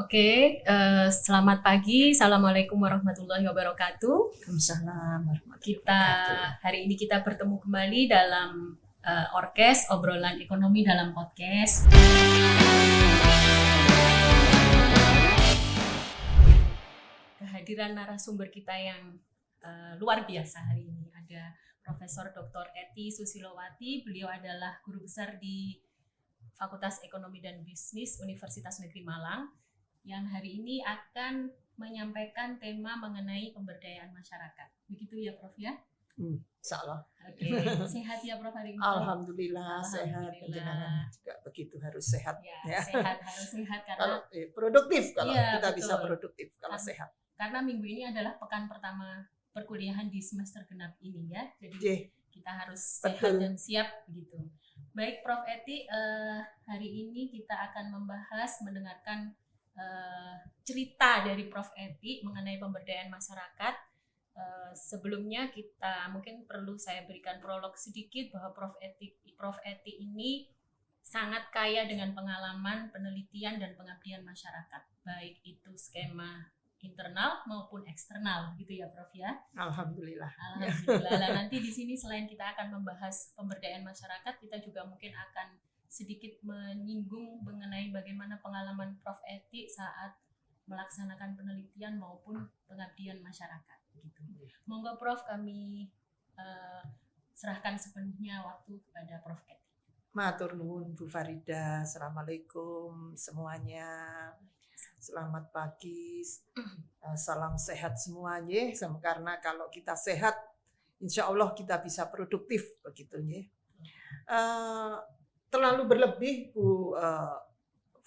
Oke, selamat pagi. Assalamualaikum warahmatullahi wabarakatuh. Waalaikumsalam warahmatullahi Kita wabarakatuh. hari ini kita bertemu kembali dalam Orkes obrolan ekonomi dalam podcast. Kehadiran narasumber kita yang luar biasa hari ini ada Profesor Dr. Ety Susilowati. Beliau adalah guru besar di Fakultas Ekonomi dan Bisnis Universitas Negeri Malang, yang hari ini akan menyampaikan tema mengenai pemberdayaan masyarakat. Begitu ya, Prof ya? Salah. Oke, sehat ya Prof hari ini? Alhamdulillah sehat. Penjenengan juga begitu harus sehat. Ya. Sehat harus sehat Kalau karena produktif kalau iya, kita betul. bisa produktif kalau sehat. Karena minggu ini adalah pekan pertama perkuliahan di semester genap ini ya. Jadi kita harus sehat dan siap begitu. Baik Prof Ety, hari ini kita akan mendengarkan cerita dari Prof Ety mengenai pemberdayaan masyarakat. Sebelumnya kita mungkin perlu saya berikan prolog sedikit bahwa Prof Ety ini sangat kaya dengan pengalaman, penelitian dan pengabdian masyarakat, baik itu skema internal maupun eksternal, gitu ya Prof ya. Alhamdulillah. Nah, nanti di sini selain kita akan membahas pemberdayaan masyarakat, kita juga mungkin akan sedikit menyinggung mengenai bagaimana pengalaman Prof Ety saat melaksanakan penelitian maupun pengabdian masyarakat. Gitu. Monggo Prof, kami serahkan sepenuhnya waktu kepada Prof Ety. Matur nuwun Bu Farida. Assalamualaikum semuanya. Selamat pagi. Salam sehat semuanya. Karena kalau kita sehat, insya Allah kita bisa produktif begitu ya. Terlalu berlebih Bu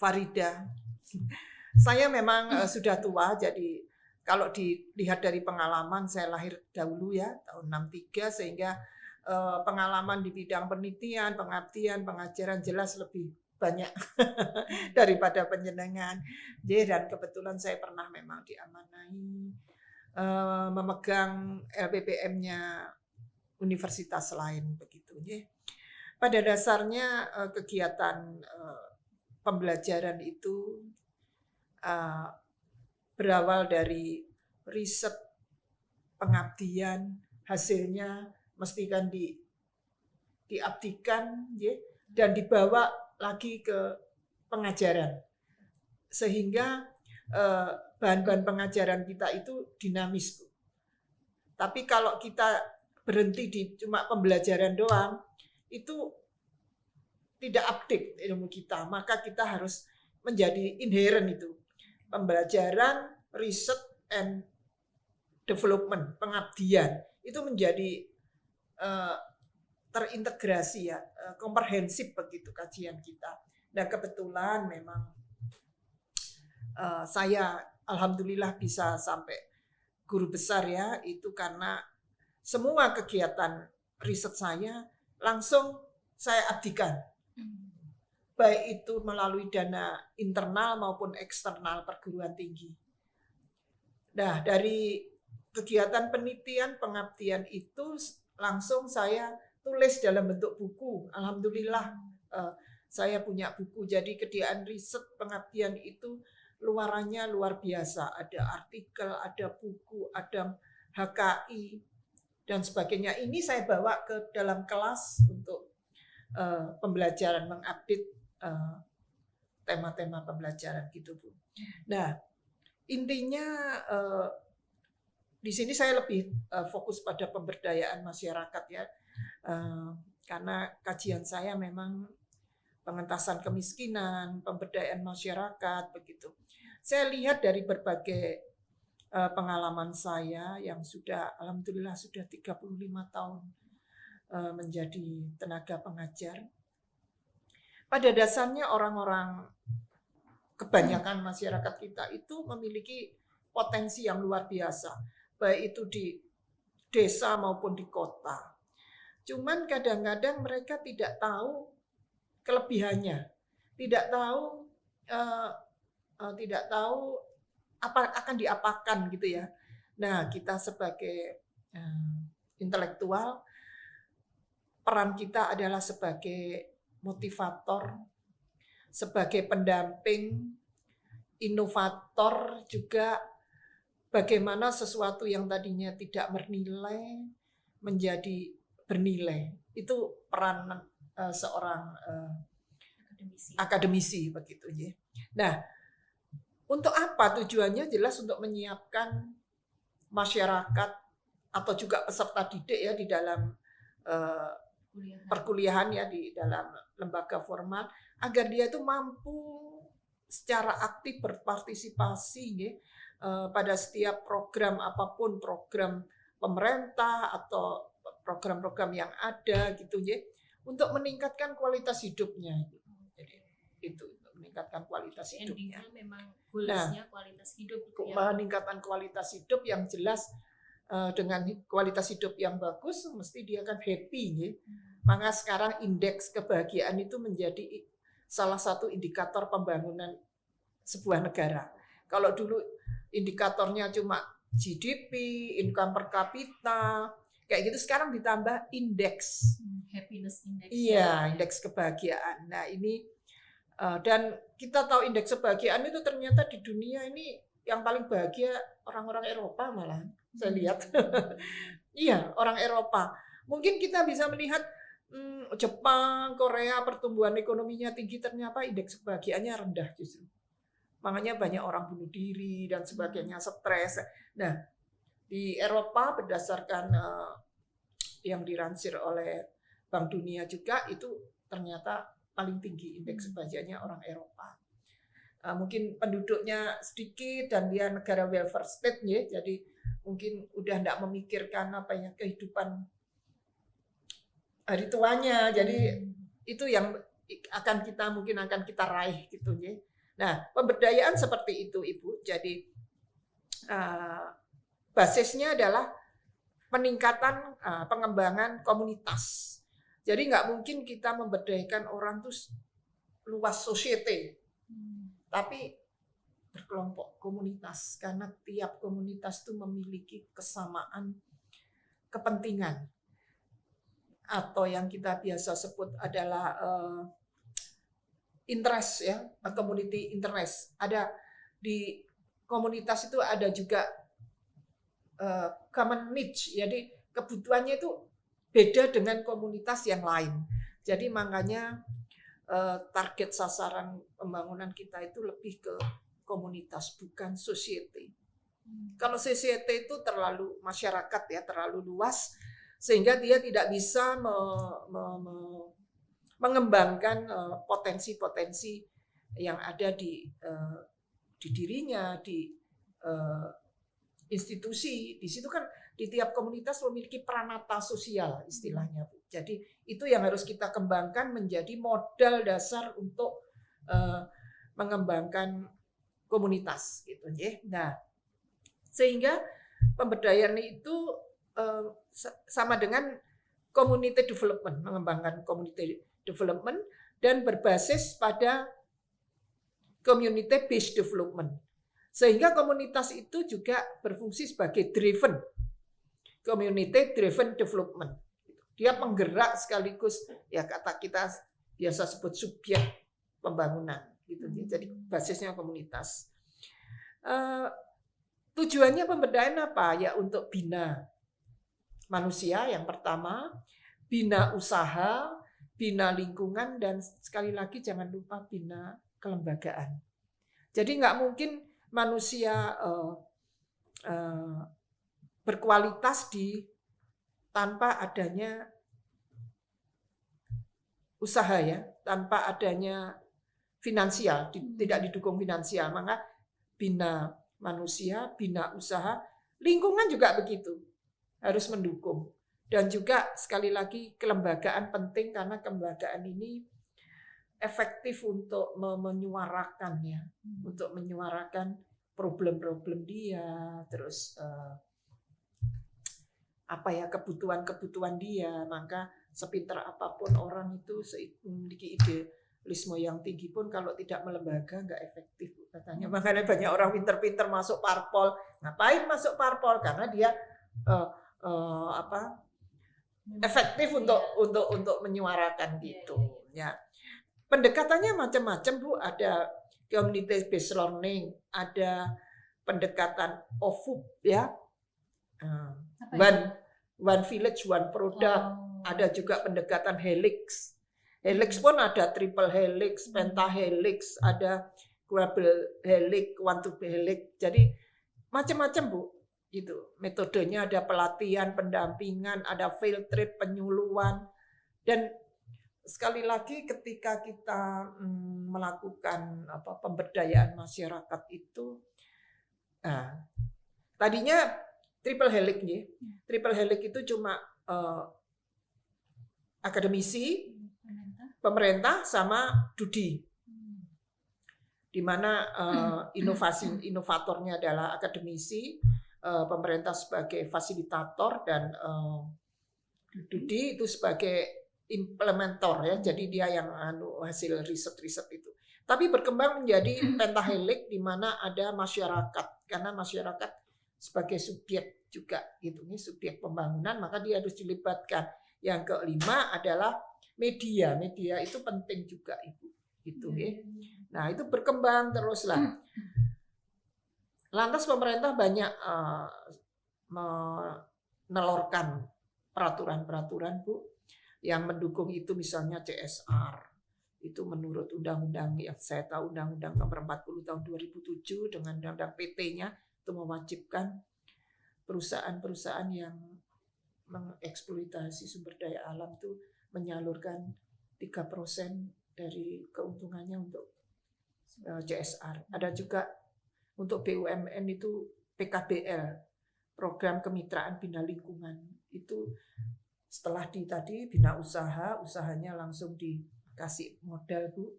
Farida. Saya memang sudah tua, jadi kalau dilihat dari pengalaman, saya lahir dahulu ya tahun 63, sehingga pengalaman di bidang penelitian, pengabdian, pengajaran jelas lebih banyak daripada penjenengan. Dan kebetulan saya pernah memang diamanahi memegang LPPM-nya universitas lain begitu ya. Pada dasarnya kegiatan pembelajaran itu berawal dari riset, pengabdian, hasilnya mesti kan diabdikan ya, dan dibawa lagi ke pengajaran. Sehingga bahan-bahan pengajaran kita itu dinamis. Tapi kalau kita berhenti di cuma pembelajaran doang, itu tidak update ilmu kita, maka kita harus menjadi inherent itu. Pembelajaran, riset, and development, pengabdian, itu menjadi terintegrasi ya, komprehensif begitu kajian kita. Dan kebetulan memang saya alhamdulillah bisa sampai guru besar ya, itu karena semua kegiatan riset saya langsung saya abdikan. Baik itu melalui dana internal maupun eksternal perguruan tinggi. Nah, dari kegiatan penelitian, pengabdian itu langsung saya tulis dalam bentuk buku. Alhamdulillah saya punya buku. Jadi kegiatan riset pengabdian itu luarannya luar biasa. Ada artikel, ada buku, ada HKI, dan sebagainya. Ini saya bawa ke dalam kelas untuk pembelajaran, mengupdate tema-tema pembelajaran gitu Bu. Nah, intinya di sini saya lebih fokus pada pemberdayaan masyarakat ya, karena kajian saya memang pengentasan kemiskinan, pemberdayaan masyarakat begitu. Saya lihat dari berbagai pengalaman saya yang sudah alhamdulillah sudah 35 tahun menjadi tenaga pengajar. Pada dasarnya orang-orang, kebanyakan masyarakat kita itu memiliki potensi yang luar biasa, baik itu di desa maupun di kota. Cuman kadang-kadang mereka tidak tahu kelebihannya, tidak tahu apa akan diapakan gitu ya. Nah, kita sebagai intelektual, peran kita adalah sebagai motivator, sebagai pendamping inovator juga, bagaimana sesuatu yang tadinya tidak bernilai menjadi bernilai. Itu peran seorang akademisi begitu ya. Nah, untuk apa tujuannya? Jelas untuk menyiapkan masyarakat atau juga peserta didik ya di dalam perkuliahan ya, di dalam lembaga formal, agar dia itu mampu secara aktif berpartisipasi ya, pada setiap program apapun, program pemerintah atau program-program yang ada gitu ya, untuk meningkatkan kualitas hidupnya. Jadi itu untuk meningkatkan kualitas hidupnya. Memang goalsnya kualitas hidup itu ya. Meningkatkan kualitas hidup yang jelas, dengan kualitas hidup yang bagus mesti dia akan happy ya. Maka sekarang indeks kebahagiaan itu menjadi salah satu indikator pembangunan sebuah negara. Kalau dulu indikatornya cuma GDP, income per kapita, kayak gitu, sekarang ditambah indeks. Happiness index. Iya, indeks kebahagiaan. Nah ini, dan kita tahu indeks kebahagiaan itu ternyata di dunia ini yang paling bahagia orang-orang Eropa malah, saya lihat. Iya, orang Eropa. Mungkin kita bisa melihat Jepang, Korea pertumbuhan ekonominya tinggi, ternyata indeks kebahagiaannya rendah justru. Makanya banyak orang bunuh diri dan sebagainya, stres. Nah, di Eropa berdasarkan yang diransir oleh Bank Dunia juga, itu ternyata paling tinggi indeks kebahagiaannya orang Eropa. Mungkin penduduknya sedikit dan dia negara welfare state ya, jadi mungkin udah enggak memikirkan kehidupan hari tuanya. Jadi itu yang mungkin akan kita raih gitu ya. Nah, pemberdayaan seperti itu Ibu. Jadi basisnya adalah peningkatan pengembangan komunitas. Jadi nggak mungkin kita memberdayakan orang terus luas society, tapi berkelompok komunitas, karena tiap komunitas itu memiliki kesamaan kepentingan, atau yang kita biasa sebut adalah interest ya, community interest. Ada di komunitas itu ada juga common needs, jadi kebutuhannya itu beda dengan komunitas yang lain. Jadi makanya target sasaran pembangunan kita itu lebih ke komunitas, bukan society. Kalau society itu terlalu masyarakat ya, terlalu luas, sehingga dia tidak bisa mengembangkan potensi-potensi yang ada di dirinya, di institusi. Di situ kan di tiap komunitas memiliki pranata sosial istilahnya, Bu. Jadi itu yang harus kita kembangkan menjadi modal dasar untuk mengembangkan komunitas gitu ya. Nah, sehingga pemberdayaan itu sama dengan community development, mengembangkan community development dan berbasis pada community based development. Sehingga komunitas itu juga berfungsi sebagai community driven development. Dia penggerak sekaligus ya, kata kita biasa sebut subjek pembangunan gitu. Jadi basisnya komunitas. Tujuannya pemberdayaan apa? Ya untuk bina manusia yang pertama, bina usaha, bina lingkungan, dan sekali lagi jangan lupa bina kelembagaan. Jadi nggak mungkin manusia berkualitas tanpa adanya usaha ya, tanpa adanya finansial, tidak didukung finansial. Maka bina manusia, bina usaha, lingkungan juga begitu, harus mendukung. Dan juga sekali lagi kelembagaan penting, karena kelembagaan ini efektif untuk menyuarakan ya, untuk menyuarakan problem-problem dia, terus kebutuhan dia. Maka sepintar apapun orang itu memiliki idealisme yang tinggi pun kalau tidak melembaga nggak efektif katanya. Makanya banyak orang pintar-pintar masuk parpol. Ngapain masuk parpol? Karena dia efektif untuk menyuarakan gitu ya. Pendekatannya macam-macam, Bu. Ada community based learning, ada pendekatan OFUP ya, one village one product, ada juga pendekatan helix. Helix pun ada triple helix, pentahelix, ada quadruple helix, quintuple helix. Jadi macam-macam Bu. Gitu. Metodenya ada pelatihan, pendampingan, ada field trip, penyuluhan, dan sekali lagi ketika kita melakukan pemberdayaan masyarakat itu, tadinya triple helix nih. Triple helix itu cuma akademisi, pemerintah sama Dudi. Di mana inovatornya adalah akademisi, pemerintah sebagai fasilitator, dan Dudi itu sebagai implementator ya. Jadi dia yang hasil riset-riset itu. Tapi berkembang menjadi pentahelix di mana ada masyarakat, karena masyarakat sebagai subjek juga gitu, ini subjek pembangunan, maka dia harus dilibatkan. Yang kelima adalah media. Media itu penting juga Ibu. Gitu ya. Nah, itu berkembang terus lah. Lantas pemerintah banyak menelurkan peraturan-peraturan Bu yang mendukung itu, misalnya CSR. Itu menurut undang-undang yang saya tahu, Undang-Undang Nomor 40 tahun 2007 dengan undang-undang PT-nya itu mewajibkan perusahaan-perusahaan yang mengeksploitasi sumber daya alam itu menyalurkan 3% dari keuntungannya untuk CSR. Ada juga untuk BUMN itu PKBL, program kemitraan bina lingkungan. Itu setelah tadi bina usaha, usahanya langsung dikasih modal Bu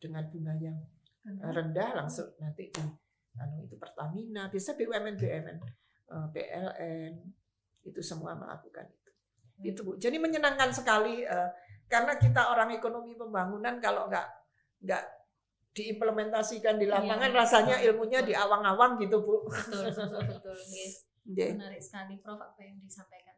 dengan bunga yang rendah, langsung nanti itu Pertamina, biasa BUMN, PLN, itu semua melakukan itu. Itu Bu. Jadi menyenangkan sekali karena kita orang ekonomi pembangunan, kalau nggak diimplementasikan di lapangan, rasanya ilmunya di awang-awang gitu Bu. Betul. Yes. Menarik sekali Prof apa yang disampaikan.